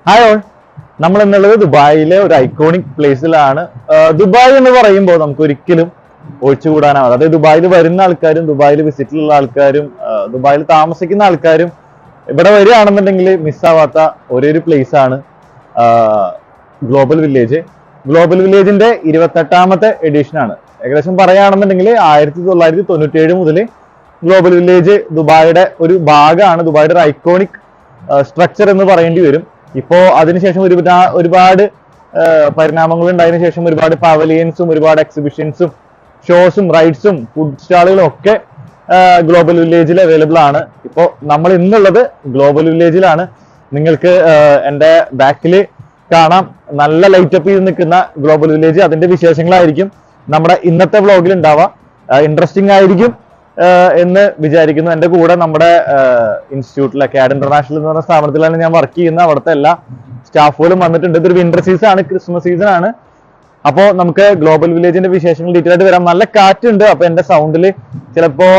Hi all, നമ്മൾ എന്നുള്ളത് ദുബായിലെ ഒരു ഐക്കോണിക് പ്ലേസിലാണ്. ദുബായ് എന്ന് പറയുമ്പോൾ നമുക്ക് ഒരിക്കലും ഒഴിച്ചുകൂടാനാവാതെ, അതായത് ദുബായിൽ വരുന്ന ആൾക്കാരും ദുബായിൽ വിസിറ്റിലുള്ള ആൾക്കാരും ദുബായിൽ താമസിക്കുന്ന ആൾക്കാരും ഇവിടെ വരികയാണെന്നുണ്ടെങ്കിൽ മിസ്സാവാത്ത ഒരേ ഒരു പ്ലേസ് ആണ് ഗ്ലോബൽ വില്ലേജ്. ഗ്ലോബൽ വില്ലേജിന്റെ 28ാമത്തെ എഡിഷൻ ആണ്. ഏകദേശം പറയുകയാണെന്നുണ്ടെങ്കിൽ 1997 മുതൽ ഗ്ലോബൽ വില്ലേജ് ദുബായിയുടെ ഒരു ഭാഗമാണ്, ദുബായിയുടെ ഒരു ഐക്കോണിക് സ്ട്രക്ചർ എന്ന് പറയേണ്ടി വരും. ഇപ്പോ അതിനുശേഷം ഒരുപാട് പരിണാമങ്ങൾ ഉണ്ടായതിനു ശേഷം ഒരുപാട് പവലിയൻസും ഒരുപാട് എക്സിബിഷൻസും ഷോസും റൈഡ്സും ഫുഡ് സ്റ്റാളുകളും ഒക്കെ ഗ്ലോബൽ വില്ലേജിൽ അവൈലബിൾ ആണ്. ഇപ്പോൾ നമ്മൾ ഇന്നുള്ളത് ഗ്ലോബൽ വില്ലേജിലാണ്. നിങ്ങൾക്ക് എൻ്റെ ബാക്കിൽ കാണാം നല്ല ലൈറ്റപ്പ് ചെയ്ത് നിൽക്കുന്ന ഗ്ലോബൽ വില്ലേജ്. അതിന്റെ വിശേഷങ്ങളായിരിക്കും നമ്മുടെ ഇന്നത്തെ വ്ളോഗിൽ ഉണ്ടാവുക. ഇൻട്രസ്റ്റിംഗ് ആയിരിക്കും എന്ന് വിചാരിക്കുന്നു. എൻ്റെ കൂടെ നമ്മുടെ ഇൻസ്റ്റിറ്റ്യൂട്ടിലെ CAD ഇന്റർനാഷണൽ എന്ന് പറഞ്ഞ സ്ഥാപനത്തിലാണ് ഞാൻ വർക്ക് ചെയ്യുന്നത്. അവിടുത്തെ എല്ലാ സ്റ്റാഫുകളും വന്നിട്ടുണ്ട്. ഇതൊരു വിന്റർ സീസൺ ആണ്, ക്രിസ്മസ് സീസൺ ആണ്. അപ്പോൾ നമുക്ക് ഗ്ലോബൽ വില്ലേജിന്റെ വിശേഷങ്ങൾ ഡീറ്റെയിൽ ആയിട്ട് വരാം. നല്ല കാറ്റുണ്ട്, അപ്പൊ എന്റെ സൗണ്ടിൽ ചിലപ്പോ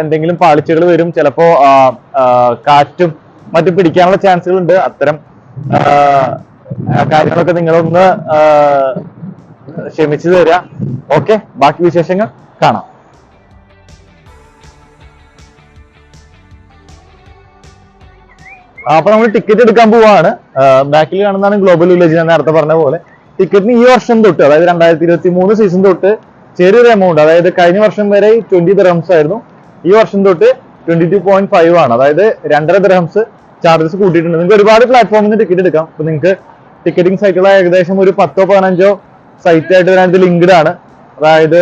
എന്തെങ്കിലും പാളിച്ചകൾ വരും, ചിലപ്പോ കാറ്റും മറ്റും പിടിക്കാനുള്ള ചാൻസുകൾ ഉണ്ട്. അത്തരം കാര്യങ്ങളൊക്കെ നിങ്ങളൊന്ന് ക്ഷമിച്ചു തരിക. ഓക്കെ, ബാക്കി വിശേഷങ്ങൾ കാണാം. അപ്പൊ നമ്മൾ ടിക്കറ്റ് എടുക്കാൻ പോവാണ്. ബാക്കിൽ കാണുന്നതാണ് ഗ്ലോബൽ വില്ലേജ്. ഞാൻ നേരത്തെ പറഞ്ഞ പോലെ ടിക്കറ്റിന് ഈ വർഷം തൊട്ട്, അതായത് 2023 സീസൺ തൊട്ട് ചെറിയൊരു എമൗണ്ട്, അതായത് കഴിഞ്ഞ വർഷം വരെ 20 ദിർഹംസ് ആയിരുന്നു. ഈ വർഷം തൊട്ട് 22.5 ആണ്, അതായത് 2.5 ദിർഹംസ് ചാർജസ് കൂട്ടിയിട്ടുണ്ട്. നിങ്ങൾക്ക് ഒരുപാട് പ്ലാറ്റ്ഫോമിൽ നിന്ന് ടിക്കറ്റ് എടുക്കാം. അപ്പൊ നിങ്ങൾക്ക് ടിക്കറ്റിംഗ് സൈറ്റുകൾ ഏകദേശം ഒരു 10-15 സൈറ്റ് ആയിട്ട് ഇതിനകത്ത് ലിങ്ക്ഡ് ആണ്. അതായത്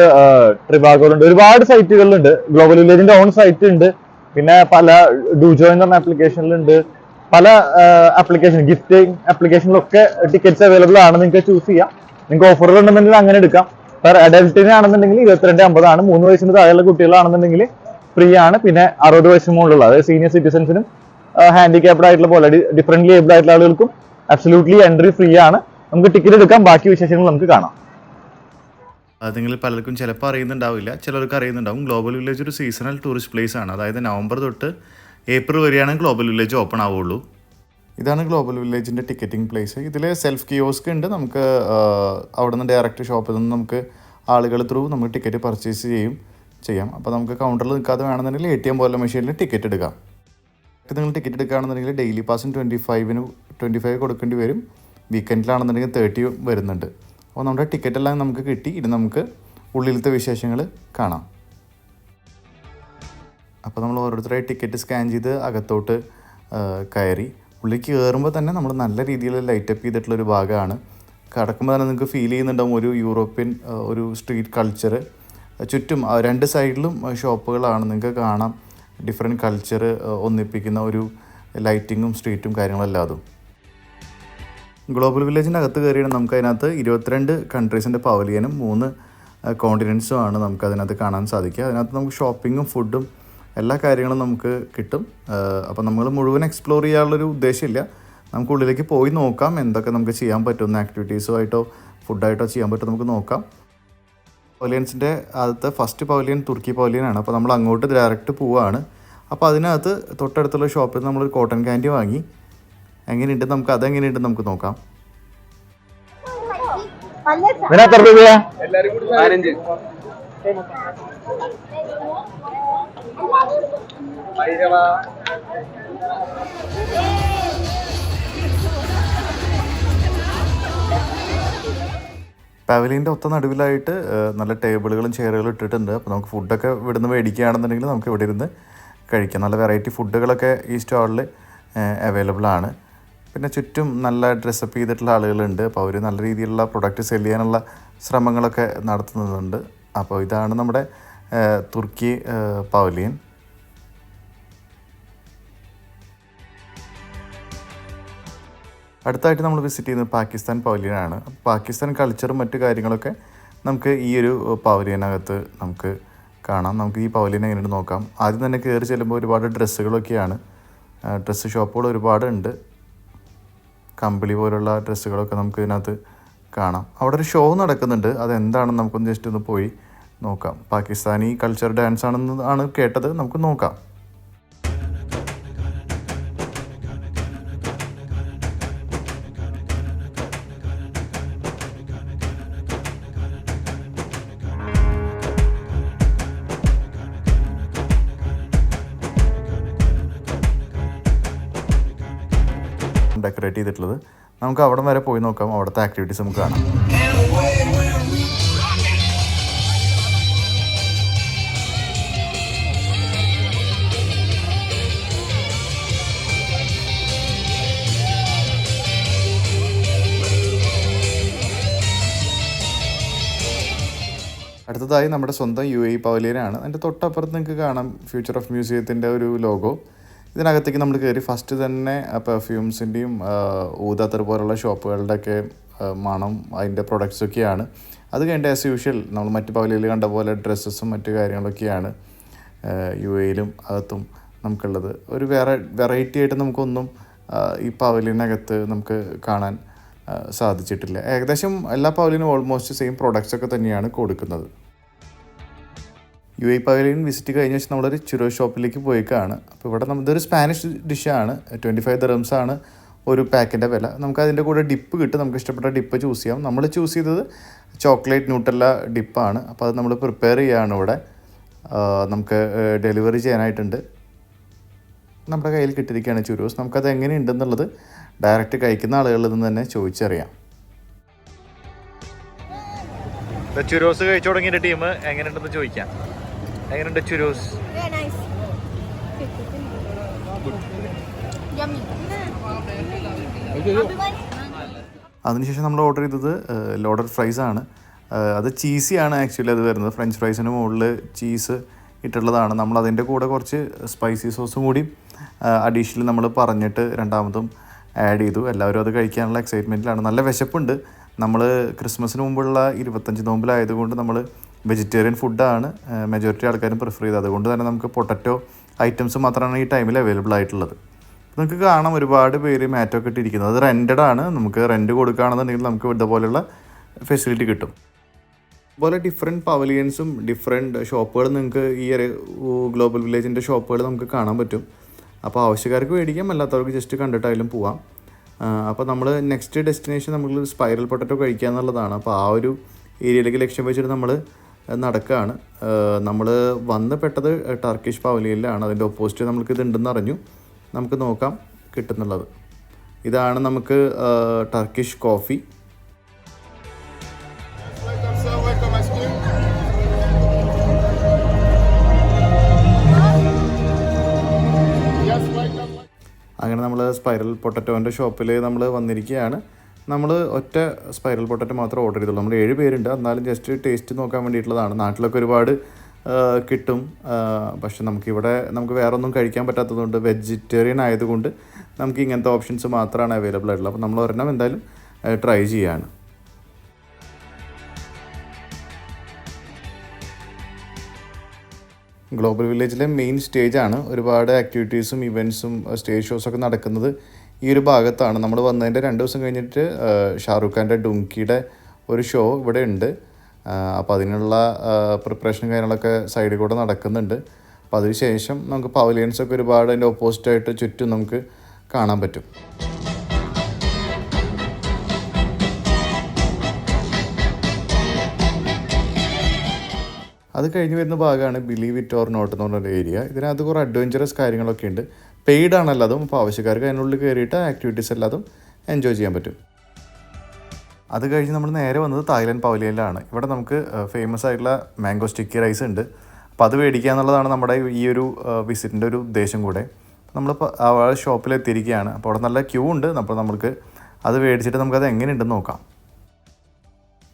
ട്രിവാഗോലുണ്ട്, ഒരുപാട് സൈറ്റുകളിലുണ്ട്. ഗ്ലോബൽ വില്ലേജിന്റെ ഓൺ സൈറ്റ് ഉണ്ട്, പിന്നെ പല ഡൂജോ എന്ന് പറഞ്ഞ ആപ്ലിക്കേഷനിലുണ്ട്, പല ആപ്ലിക്കേഷൻ ഗിഫ്റ്റിംഗ് ആപ്ലിക്കേഷനിലൊക്കെ ടിക്കറ്റ്സ് അവൈലബിൾ ആണ്. നിങ്ങൾക്ക് ചൂസ് ചെയ്യാം. നിങ്ങൾക്ക് ഓഫറുകൾ ഉണ്ടെന്നുണ്ടെങ്കിൽ അങ്ങനെ എടുക്കാം. പെർ അഡൽട്ടിന് ആണെന്നുണ്ടെങ്കിൽ 22.50 ആണ്. 3 വയസ്സിന് താഴെയുള്ള കുട്ടികളാണെന്നുണ്ടെങ്കിൽ ഫ്രീ ആണ്. പിന്നെ 60 വയസ്സിന് മുകളിലുള്ള, അതായത് സീനിയർ സിറ്റിസൺസിനും ഹാൻഡിക്യാപ്ഡ് ആയിട്ടുള്ള പോലെ ഡിഫറെന്റ്ലി ഏബിൾഡ് ആയിട്ടുള്ള ആളുകൾക്കും അബ്സല്യൂട്ട്ലി എൻട്രി ഫ്രീ ആണ്. നമുക്ക് ടിക്കറ്റ് എടുക്കാം. ബാക്കി വിശേഷങ്ങൾ നമുക്ക് കാണാം. അത് നിങ്ങൾ പലർക്കും ചിലപ്പോൾ അറിയുന്നുണ്ടാവില്ല, ചിലർക്ക് അറിയുന്നുണ്ടാവും. ഗ്ലോബൽ വില്ലേജ് ഒരു സീസണൽ ടൂറിസ്റ്റ് പ്ലേസ് ആണ്. അതായത് നവംബർ തൊട്ട് ഏപ്രിൽ വരെയാണ് ഗ്ലോബൽ വില്ലേജ് ഓപ്പൺ ആവുള്ളൂ. ഇതാണ് ഗ്ലോബൽ വില്ലേജിൻ്റെ ടിക്കറ്റിംഗ് പ്ലേസ്. ഇതിൽ സെൽഫ് കിയോസ്ക് ഉണ്ട്. നമുക്ക് അവിടെ നിന്ന് ഡയറക്റ്റ് ഷോപ്പിൽ നിന്ന് നമുക്ക് ആളുകൾ ത്രൂ നമുക്ക് ടിക്കറ്റ് പർച്ചേസ് ചെയ്യാം. അപ്പോൾ നമുക്ക് കൗണ്ടറിൽ നിൽക്കാതെ വേണമെന്നുണ്ടെങ്കിൽ ATM പോലെ മെഷീനിൽ ടിക്കറ്റ് എടുക്കാം. നിങ്ങൾ ടിക്കറ്റ് എടുക്കുകയാണെന്നുണ്ടെങ്കിൽ ഡെയിലി പാസിന് 25 കൊടുക്കേണ്ടി വരും. വീക്കെൻഡിലാണെന്നുണ്ടെങ്കിൽ 30 വരുന്നുണ്ട്. അപ്പോൾ നമ്മുടെ ടിക്കറ്റ് എല്ലാം നമുക്ക് കിട്ടി. ഇനി നമുക്ക് ഉള്ളിലത്തെ വിശേഷങ്ങൾ കാണാം. അപ്പോൾ നമ്മൾ ഓരോരുത്തരായി ടിക്കറ്റ് സ്കാൻ ചെയ്ത് അകത്തോട്ട് കയറി. ഉള്ളിലേക്ക് കയറുമ്പോൾ തന്നെ നമ്മൾ നല്ല രീതിയിൽ ലൈറ്റപ്പ് ചെയ്തിട്ടുള്ളൊരു ഭാഗമാണ്. കടക്കുമ്പോൾ തന്നെ നിങ്ങൾക്ക് ഫീൽ ചെയ്യുന്നുണ്ടാവും ഒരു യൂറോപ്യൻ ഒരു സ്ട്രീറ്റ് കൾച്ചർ. ചുറ്റും 2 സൈഡിലും ഷോപ്പുകളാണ്. നിങ്ങൾക്ക് കാണാം ഡിഫറെൻറ്റ് കൾച്ചർ ഒന്നിപ്പിക്കുന്ന ഒരു ലൈറ്റിങ്ങും സ്ട്രീറ്റും കാര്യങ്ങളെല്ലാതും. ഗ്ലോബൽ വില്ലേജിൻ്റെ അകത്ത് കയറിയാണ് നമുക്ക് അതിനകത്ത് 22 കൺട്രീസിൻ്റെ പവലിയനും 3 കോണ്ടിനെൻസും ആണ് നമുക്ക് അതിനകത്ത് കാണാൻ സാധിക്കുക. അതിനകത്ത് നമുക്ക് ഷോപ്പിങ്ങും ഫുഡും എല്ലാ കാര്യങ്ങളും നമുക്ക് കിട്ടും. അപ്പോൾ നമ്മൾ മുഴുവൻ എക്സ്പ്ലോർ ചെയ്യാനുള്ളൊരു ഉദ്ദേശമില്ല. നമുക്ക് ഉള്ളിലേക്ക് പോയി നോക്കാം എന്തൊക്കെ നമുക്ക് ചെയ്യാൻ പറ്റുന്ന ആക്ടിവിറ്റീസുമായിട്ടോ ഫുഡായിട്ടോ ചെയ്യാൻ പറ്റും, നമുക്ക് നോക്കാം. പവലിയൻസിൻ്റെ ആദ്യത്തെ ഫസ്റ്റ് പവലിയൻ തുർക്കി പവലിയനാണ്. അപ്പോൾ നമ്മൾ അങ്ങോട്ട് ഡയറക്റ്റ് പോവുകയാണ്. അപ്പോൾ അതിനകത്ത് തൊട്ടടുത്തുള്ള ഷോപ്പിൽ നിന്ന് നമ്മളൊരു കോട്ടൺ ക്യാൻഡി വാങ്ങി. എങ്ങനെയുണ്ട് നമുക്ക് അതെങ്ങനെയുണ്ട് നമുക്ക് നോക്കാം. പവലിയൻ്റെ ഒത്ത നടുവിലായിട്ട് നല്ല ടേബിളുകളും ചെയറുകളും ഇട്ടിട്ടുണ്ട്. അപ്പോൾ നമുക്ക് ഫുഡൊക്കെ ഇവിടുന്ന് മേടിക്കുകയാണെന്നുണ്ടെങ്കിൽ നമുക്ക് ഇവിടെ ഇരുന്ന് കഴിക്കാം. നല്ല വെറൈറ്റി ഫുഡുകളൊക്കെ ഈ സ്റ്റാളിൽ അവൈലബിൾ ആണ്. പിന്നെ ചുറ്റും നല്ല ഡ്രസ്സപ്പ് ചെയ്തിട്ടുള്ള ആളുകളുണ്ട്. അപ്പോൾ അവർ നല്ല രീതിയിലുള്ള പ്രൊഡക്റ്റ് സെല് ചെയ്യാനുള്ള ശ്രമങ്ങളൊക്കെ നടത്തുന്നുണ്ട്. അപ്പോൾ ഇതാണ് നമ്മുടെ തുർക്കി പവലിയൻ. അടുത്തായിട്ട് നമ്മൾ വിസിറ്റ് ചെയ്യുന്നത് പാകിസ്ഥാൻ പവലിയനാണ്. പാകിസ്ഥാൻ കൾച്ചറും മറ്റു കാര്യങ്ങളൊക്കെ നമുക്ക് ഈ ഒരു പവലിയനകത്ത് നമുക്ക് കാണാം. നമുക്ക് ഈ പവലിയൻ എങ്ങനെയുണ്ട് നോക്കാം. ആദ്യം തന്നെ കയറി ചെല്ലുമ്പോൾ ഒരുപാട് ഡ്രസ്സുകളൊക്കെയാണ്. ഡ്രസ്സ് ഷോപ്പുകൾ ഒരുപാടുണ്ട്. കമ്പിളി പോലുള്ള ഡ്രസ്സുകളൊക്കെ നമുക്ക് ഇതിനകത്ത് കാണാം. അവിടെ ഒരു ഷോ നടക്കുന്നുണ്ട്. അതെന്താണെന്ന് നമുക്കൊന്ന് ജസ്റ്റ് ഒന്ന് പോയി നോക്കാം. പാകിസ്ഥാനി കൾച്ചർ ഡാൻസ് ആണെന്ന് കേട്ടത്. നമുക്ക് നോക്കാം. ഡെക്കറേറ്റ് ചെയ്തിട്ടുള്ളത്. നമുക്ക് അവിടെ വരെ പോയി നോക്കാം, അവിടുത്തെ ആക്ടിവിറ്റീസ് നമുക്ക് കാണാം. അടുത്തതായി നമ്മുടെ സ്വന്തം UAE പവലിയനാണ്. അതിൻ്റെ തൊട്ടപ്പുറത്ത് നിങ്ങൾക്ക് കാണാം ഫ്യൂച്ചർ ഓഫ് മ്യൂസിയത്തിൻ്റെ ഒരു ലോഗോ. ഇതിനകത്തേക്ക് നമ്മൾ കയറി ഫസ്റ്റ് തന്നെ പെർഫ്യൂംസിൻ്റെയും ഊദാത്തർ പോലുള്ള ഷോപ്പുകളുടെയൊക്കെ മണം അതിൻ്റെ പ്രൊഡക്ട്സൊക്കെയാണ്. അത് കഴിഞ്ഞിട്ട് ആസ് യൂഷ്വൽ നമ്മൾ മറ്റ് പവലിയയിൽ കണ്ട പോലെ ഡ്രസ്സസും മറ്റു കാര്യങ്ങളൊക്കെയാണ് UAEയിലും അകത്തും നമുക്കുള്ളത്. ഒരു വെറൈറ്റി ആയിട്ട് നമുക്കൊന്നും ഈ പവലിയനകത്ത് നമുക്ക് കാണാൻ സാധിച്ചിട്ടില്ല. ഏകദേശം എല്ലാ പവലിയനും ഓൾമോസ്റ്റ് സെയിം പ്രോഡക്റ്റ്സൊക്കെ തന്നെയാണ് കൊടുക്കുന്നത്. UAE പവലിയൻ വിസിറ്റ് കഴിഞ്ഞ ശേഷം നമ്മളൊരു ചുരോ ഷോപ്പിലേക്ക് പോയേക്കാണ്. അപ്പോൾ ഇവിടെ ഇതൊരു സ്പാനിഷ് ഡിഷാണ്. 25 dirhams ആണ് ഒരു പാക്കിൻ്റെ വില. നമുക്ക് അതിൻ്റെ കൂടെ ഡിപ്പ് കിട്ടും. നമുക്ക് ഇഷ്ടപ്പെട്ട ഡിപ്പ് ചൂസ് ചെയ്യാം. നമ്മൾ ചൂസ് ചെയ്തത് ചോക്ലേറ്റ് ന്യൂട്ടെല്ല ഡിപ്പാണ്. അപ്പോൾ അത് നമ്മൾ പ്രിപ്പയർ ചെയ്യുകയാണ് ഇവിടെ. നമുക്ക് ഡെലിവറി ചെയ്യാനായിട്ടുണ്ട്. നമ്മുടെ കയ്യിൽ കിട്ടിയിരിക്കുകയാണ് ചുരോസ്. നമുക്കത് എങ്ങനെയുണ്ടെന്നുള്ളത് ഡയറക്റ്റ് കഴിക്കുന്ന ആളുകളിൽ നിന്ന് തന്നെ ചോദിച്ചറിയാം. ചുരോസ് കഴിച്ചു തുടങ്ങിയ ടീം എങ്ങനെയുണ്ടെന്ന് ചോദിക്കാം. എങ്ങനെയുണ്ട് ചുരോസ്? അതിനുശേഷം നമ്മൾ ഓർഡർ ചെയ്തത് ലോഡഡ് ഫ്രൈസ് ആണ്. അത് ചീസിയാണ് ആക്ച്വലി അത് വരുന്നത്. ഫ്രഞ്ച് ഫ്രൈസിന് മുകളിൽ ചീസ് ഇട്ടുള്ളതാണ്. നമ്മൾ അതിൻ്റെ കൂടെ കുറച്ച് സ്പൈസി സോസും കൂടി അഡീഷണൽ നമ്മൾ പറഞ്ഞിട്ട് രണ്ടാമതും ആഡ് ചെയ്തു. എല്ലാവരും അത് കഴിക്കാനുള്ള എക്സൈറ്റ്മെൻറ്റിലാണ്. നല്ല വിശപ്പുണ്ട്. നമ്മൾ ക്രിസ്മസിന് മുമ്പുള്ള 25 നോമ്പിലായതുകൊണ്ട് നമ്മൾ വെജിറ്റേറിയൻ ഫുഡാണ് മെജോറിറ്റി ആൾക്കാരും പ്രിഫർ ചെയ്തത്. അതുകൊണ്ട് തന്നെ നമുക്ക് പൊട്ടറ്റോ ഐറ്റംസ് മാത്രമാണ് ഈ ടൈമിൽ അവൈലബിൾ ആയിട്ടുള്ളത്. നിങ്ങൾക്ക് കാണാം ഒരുപാട് പേര് മാറ്റോ ഒക്കെ ഇട്ടിരിക്കുന്നത്. അത് റെൻറ്റഡ് ആണ്. നമുക്ക് റെൻറ്റ് കൊടുക്കുകയാണെന്നുണ്ടെങ്കിൽ നമുക്ക് ഇതുപോലെയുള്ള ഫെസിലിറ്റി കിട്ടും. അതുപോലെ ഡിഫറെൻറ്റ് പവലിയൻസും ഡിഫറെൻറ്റ് ഷോപ്പുകൾ നിങ്ങൾക്ക് ഈ ഗ്ലോബൽ വില്ലേജിൻ്റെ ഷോപ്പുകൾ നമുക്ക് കാണാൻ പറ്റും. അപ്പോൾ ആവശ്യക്കാർക്ക് മേടിക്കാം, അല്ലാത്തവർക്ക് ജസ്റ്റ് കണ്ടിട്ടായാലും പോവാം. അപ്പോൾ നമ്മൾ നെക്സ്റ്റ് ഡെസ്റ്റിനേഷൻ നമ്മൾ സ്പൈറൽ പൊട്ടറ്റോ കഴിക്കുക എന്നുള്ളതാണ്. അപ്പോൾ ആ ഒരു ഏരിയയിലേക്ക് ലക്ഷ്യം വെച്ചിട്ട് നമ്മൾ നടക്കുകയാണ്. നമ്മൾ വന്ന് പെട്ടത് ടർക്കിഷ് പവലിയനിലാണ്. അതിൻ്റെ ഓപ്പോസിറ്റ് നമുക്ക് ഇതുണ്ടെന്ന് അറിഞ്ഞു. നമുക്ക് നോക്കാം കിട്ടുന്നുള്ളത്. ഇതാണ് നമുക്ക് ടർക്കിഷ് കോഫി. അങ്ങനെ നമ്മൾ സ്പൈറൽ പൊട്ടറ്റോൻ്റെ ഷോപ്പിൽ നമ്മൾ വന്നിരിക്കുകയാണ്. നമ്മൾ ഒറ്റ സ്പൈറൽ പൊട്ടറ്റോ മാത്രം ഓർഡർ ചെയ്തുള്ളൂ. നമ്മൾ 7 പേരുണ്ട്. എന്നാലും ജസ്റ്റ് ടേസ്റ്റ് നോക്കാൻ വേണ്ടിയിട്ടുള്ളതാണ്. നാട്ടിലൊക്കെ ഒരുപാട് കിട്ടും. പക്ഷെ നമുക്ക് വേറെ ഒന്നും കഴിക്കാൻ പറ്റാത്തതുകൊണ്ട് വെജിറ്റേറിയൻ ആയതുകൊണ്ട് നമുക്ക് ഇങ്ങനത്തെ ഓപ്ഷൻസ് മാത്രമാണ് അവൈലബിൾ ആയിട്ടുള്ളത്. അപ്പോൾ നമ്മൾ ഒരെണ്ണം എന്തായാലും ട്രൈ ചെയ്യുകയാണ്. ഗ്ലോബൽ വില്ലേജിലെ മെയിൻ സ്റ്റേജാണ്. ഒരുപാട് ആക്ടിവിറ്റീസും ഇവൻറ്റ്സും സ്റ്റേജ് ഷോസൊക്കെ നടക്കുന്നത് ഈ ഒരു ഭാഗത്താണ്. നമ്മൾ വന്നതിൻ്റെ 2 ദിവസം കഴിഞ്ഞിട്ട് ഷാറൂഖ് ഖാൻ്റെ ഡുങ്കിയുടെ ഒരു ഷോ ഇവിടെ ഉണ്ട്. അപ്പോൾ അതിനുള്ള പ്രിപ്പറേഷൻ കാര്യങ്ങളൊക്കെ സൈഡിൽ കൂടെ നടക്കുന്നുണ്ട്. അപ്പോൾ അതിന് ശേഷം നമുക്ക് പവലിയൻസൊക്കെ ഒരുപാട് അതിൻ്റെ ഓപ്പോസിറ്റായിട്ട് ചുറ്റും നമുക്ക് കാണാൻ പറ്റും. അത് കഴിഞ്ഞ് വരുന്ന ഭാഗമാണ് ബിലീവ് ഇറ്റ് ഓർ നോട്ട് എന്ന് പറഞ്ഞൊരു ഏരിയ. ഇതിനകത്ത് കുറേ അഡ്വഞ്ചറസ് കാര്യങ്ങളൊക്കെ ഉണ്ട്. പെയ്ഡ് ആണല്ലതും. അപ്പോൾ ആവശ്യക്കാർക്ക് അതിനുള്ളിൽ കയറിയിട്ട് ആക്ടിവിറ്റീസ് എല്ലാതും എൻജോയ് ചെയ്യാൻ പറ്റും. അത് കഴിഞ്ഞ് നമ്മൾ നേരെ വന്നത് തായ്ലൻഡ് പവലിയനിലാണ്. ഇവിടെ നമുക്ക് ഫേമസ് ആയിട്ടുള്ള മാംഗോ സ്റ്റിക്കി റൈസ് ഉണ്ട്. അപ്പോൾ അത് മേടിക്കുക എന്നുള്ളതാണ് നമ്മുടെ ഈ ഒരു വിസിറ്റിൻ്റെ ഒരു ഉദ്ദേശം കൂടെ. നമ്മൾ ആ ഷോപ്പിലെത്തിയിരിക്കുകയാണ്. അപ്പോൾ അവിടെ നല്ല ക്യൂ ഉണ്ട്. അപ്പോൾ നമുക്ക് അത് മേടിച്ചിട്ട് നമുക്കത് എങ്ങനെയുണ്ടെന്ന് നോക്കാം.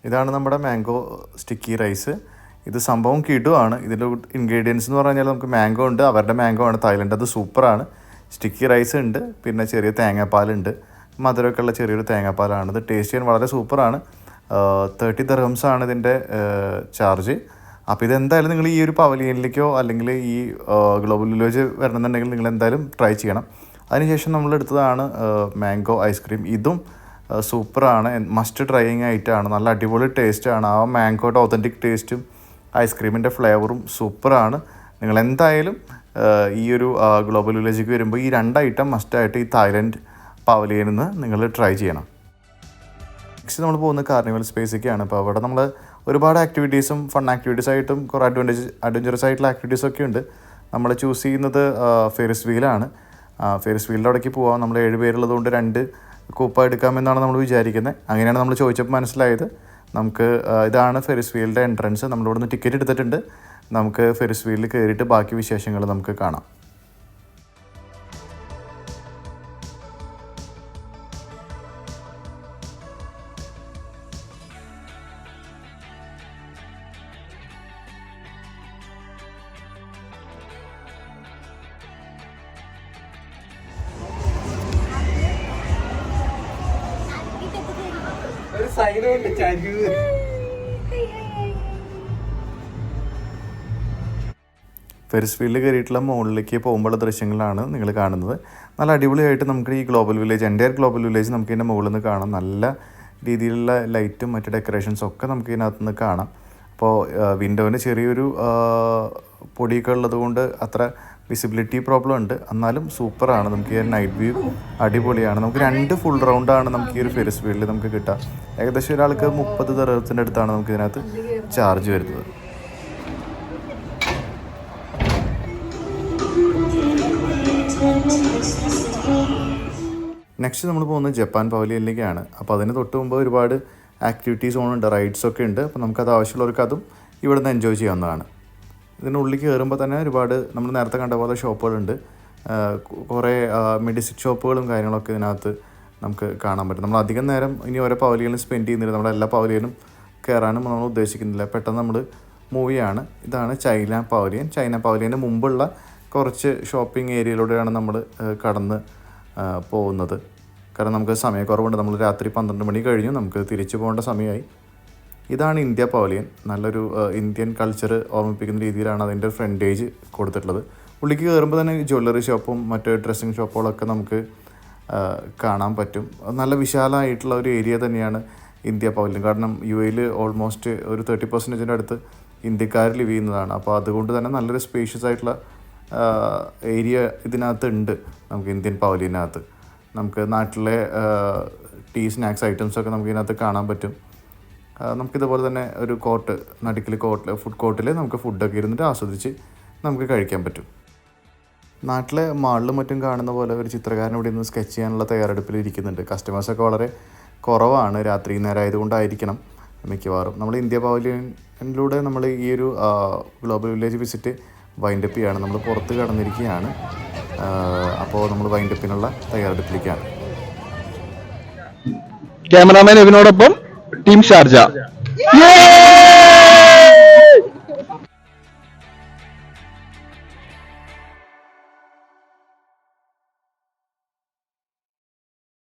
ഇതാണ് നമ്മുടെ മാംഗോ സ്റ്റിക്കി റൈസ്. ഇത് സംഭവം കിടുവാണ്. ഇതിൻ്റെ ഇൻഗ്രീഡിയൻസ് എന്ന് പറഞ്ഞാൽ നമുക്ക് മാംഗോ ഉണ്ട്. അവരുടെ മാംഗോ ആണ് തായ്ലൻഡ്. അത് സൂപ്പറാണ്. സ്റ്റിക്കി റൈസ് ഉണ്ട്. പിന്നെ ചെറിയ തേങ്ങാപ്പാലുണ്ട്. മധുരമൊക്കെ ഉള്ള ചെറിയൊരു തേങ്ങാപ്പാലാണ്. ഇത് ടേസ്റ്റ് ചെയ്യാൻ വളരെ സൂപ്പറാണ്. 30 dirhams ആണ് ഇതിൻ്റെ ചാർജ്. അപ്പോൾ ഇതെന്തായാലും നിങ്ങൾ ഈ ഒരു പവലിയനിലേക്കോ അല്ലെങ്കിൽ ഈ ഗ്ലോബൽ വില്ലേജ് വരണമെന്നുണ്ടെങ്കിൽ നിങ്ങൾ എന്തായാലും ട്രൈ ചെയ്യണം. അതിനുശേഷം നമ്മളെടുത്തതാണ് മാംഗോ ഐസ്ക്രീം. ഇതും സൂപ്പറാണ്. മസ്റ്റ് ട്രൈയിങ് ആയിട്ടാണ്. നല്ല അടിപൊളി ടേസ്റ്റാണ്. ആ മാംഗോയുടെ ഒതൻറ്റിക് ടേസ്റ്റും ഐസ്ക്രീമിൻ്റെ ഫ്ലേവറും സൂപ്പറാണ്. നിങ്ങൾ എന്തായാലും ഈ ഒരു ഗ്ലോബൽ വില്ലേജിലേക്ക് വരുമ്പോൾ ഈ 2 ഐറ്റം മസ്റ്റായിട്ട് ഈ തായ്ലൻഡ് പവലിയനിൽ നിന്ന് നിങ്ങൾ ട്രൈ ചെയ്യണം. നെക്സ്റ്റ് നമ്മൾ പോകുന്ന കാർണിവൽ സ്പേസിലേക്കാണ്. അപ്പോൾ അവിടെ നമ്മൾ ഒരുപാട് ആക്ടിവിറ്റീസും ഫൺ ആക്ടിവിറ്റീസായിട്ടും കുറേ അഡ്വഞ്ചറസ് ആയിട്ടുള്ള ആക്ടിവിറ്റീസൊക്കെ ഉണ്ട്. നമ്മൾ ചൂസ് ചെയ്യുന്നത് ഫെറിസ് വീലാണ്. ഫെറിസ് വീലിൻ്റെ അവിടേക്ക് പോകാം. നമ്മൾ 7 പേരുള്ളതുകൊണ്ട് 2 കൂപ്പ എടുക്കാമെന്നാണ് നമ്മൾ വിചാരിക്കുന്നത്. അങ്ങനെയാണ് നമ്മൾ ചോദിച്ചപ്പോൾ മനസ്സിലായത്. നമുക്ക് ഇതാണ് ഫെറിസ് വീലിൻ്റെ എൻട്രൻസ്. നമ്മളിവിടെ നിന്ന് ടിക്കറ്റ് എടുത്തിട്ടുണ്ട്. നമുക്ക് ഫെറിസ് വീലിൽ കയറിയിട്ട് ബാക്കി വിശേഷങ്ങൾ നമുക്ക് കാണാം. ഫെറിസ് വീലിൽ കയറിയിട്ടുള്ള മുകളിലേക്ക് പോകുമ്പോഴുള്ള ദൃശ്യങ്ങളാണ് നിങ്ങൾ കാണുന്നത്. നല്ല അടിപൊളിയായിട്ട് നമുക്ക് ഈ global village, entire global village നമുക്ക് ഇതിൻ്റെ മുകളിൽ നിന്ന് കാണാം. നല്ല രീതിയിലുള്ള ലൈറ്റും മറ്റ് ഡെക്കറേഷൻസും ഒക്കെ നമുക്ക് ഇതിനകത്ത് നിന്ന് കാണാം. അപ്പോൾ വിൻഡോവിന് ചെറിയൊരു പൊടിയൊക്കെ ഉള്ളത് കൊണ്ട് അത്ര വിസിബിലിറ്റി പ്രോബ്ലം ഉണ്ട്. എന്നാലും സൂപ്പറാണ്. നമുക്ക് ഈ നൈറ്റ് വ്യൂ അടിപൊളിയാണ്. നമുക്ക് 2 ഫുൾ റൗണ്ടാണ് നമുക്ക് ഈ ഒരു ഫെറിസ് വീലിൽ നമുക്ക് കിട്ടുക. ഏകദേശം ഒരാൾക്ക് 30 ദിർഹത്തിൻ്റെ അടുത്താണ് നമുക്ക് ഇതിനകത്ത് ചാർജ് വരുന്നത്. നെക്സ്റ്റ് നമ്മൾ പോകുന്നത് ജപ്പാൻ പവലിയനിലേക്കാണ്. അപ്പോൾ അതിന് തൊട്ട് മുമ്പ് ഒരുപാട് ആക്ടിവിറ്റി സോണുണ്ട്, റൈഡ്സൊക്കെ ഉണ്ട്. അപ്പോൾ നമുക്കത് ആവശ്യമുള്ളവർക്ക് അതും ഇവിടെ നിന്ന് എൻജോയ് ചെയ്യാവുന്നതാണ്. ഇതിനുള്ളിൽ കയറുമ്പോൾ തന്നെ ഒരുപാട് നമ്മൾ നേരത്തെ കണ്ട പോലെ ഷോപ്പുകളുണ്ട്. കുറേ മെഡിസിൻ ഷോപ്പുകളും കാര്യങ്ങളൊക്കെ ഇതിനകത്ത് നമുക്ക് കാണാൻ പറ്റും. നമ്മൾ അധികം നേരം ഇനി ഓരോ പവലിയനിലും സ്പെൻഡ് ചെയ്യുന്നില്ല. നമ്മുടെ എല്ലാ പവലിയനും കയറാനും നമ്മൾ ഉദ്ദേശിക്കുന്നില്ല. പെട്ടെന്ന് നമ്മൾ മൂവിയാണ്. ഇതാണ് ചൈന പവലിയൻ. ചൈന പവലിയന് മുമ്പുള്ള കുറച്ച് ഷോപ്പിംഗ് ഏരിയയിലൂടെയാണ് നമ്മൾ കടന്ന് പോകുന്നത്. കാരണം നമുക്ക് സമയക്കുറവുണ്ട്. നമ്മൾ രാത്രി 12 മണി കഴിഞ്ഞു, നമുക്ക് തിരിച്ചു പോകേണ്ട സമയമായി. ഇതാണ് ഇന്ത്യ പവലിയൻ. നല്ലൊരു ഇന്ത്യൻ കൾച്ചർ ഓർമ്മിപ്പിക്കുന്ന രീതിയിലാണ് അതിൻ്റെ ഫ്രണ്ടേജ് കൊടുത്തിട്ടുള്ളത്. ഉള്ളിലേക്ക് കയറുമ്പോൾ തന്നെ ജ്വല്ലറി ഷോപ്പും മറ്റ് ഡ്രസ്സിങ് ഷോപ്പുകളൊക്കെ നമുക്ക് കാണാൻ പറ്റും. നല്ല വിശാലമായിട്ടുള്ള ഒരു ഏരിയ തന്നെയാണ് ഇന്ത്യ പവലിയൻ. കാരണം UAE ഓൾമോസ്റ്റ് ഒരു 30% അടുത്ത് ഇന്ത്യക്കാർ ലിവ് ചെയ്യുന്നതാണ്. അപ്പോൾ അതുകൊണ്ട് തന്നെ നല്ലൊരു സ്പേഷ്യസ് ആയിട്ടുള്ള ഏരിയ ഇതിനകത്ത് ഉണ്ട്. നമുക്ക് ഇന്ത്യൻ പവലിയനകത്ത് നമുക്ക് നാട്ടിലെ ടീ സ്നാക്സ് ഐറ്റംസൊക്കെ നമുക്ക് ഇതിനകത്ത് കാണാൻ പറ്റും. നമുക്കിതുപോലെ തന്നെ ഒരു കോർട്ട്, നടുക്കിൽ ഫുഡ് കോർട്ടിൽ നമുക്ക് ഫുഡൊക്കെ ഇരുന്നിട്ട് ആസ്വദിച്ച് നമുക്ക് കഴിക്കാൻ പറ്റും. നാട്ടിലെ മാളിലും മറ്റും കാണുന്ന പോലെ ഒരു ചിത്രകാരൻ ഇവിടെ നിന്ന് സ്കെച്ച് ചെയ്യാനുള്ള തയ്യാറെടുപ്പിൽ ഇരിക്കുന്നുണ്ട്. കസ്റ്റമേഴ്സൊക്കെ വളരെ കുറവാണ്. രാത്രി നേരം ആയതുകൊണ്ടായിരിക്കണം മിക്കവാറും. നമ്മൾ ഇന്ത്യ പവലിയനിലൂടെ നമ്മൾ ഈ ഒരു ഗ്ലോബൽ വില്ലേജ് വിസിറ്റ് വൈൻഡപ്പ് ചെയ്യാണ്. നമ്മൾ പുറത്ത് കടന്നിരിക്കുകയാണ്. അപ്പോൾ നമ്മൾ വൈൻഡപ്പിനുള്ള തയ്യാറെടുപ്പിലേക്കാണ്. ക്യാമറാമാൻ എവിനോടൊപ്പം ടീം ഷാർജ.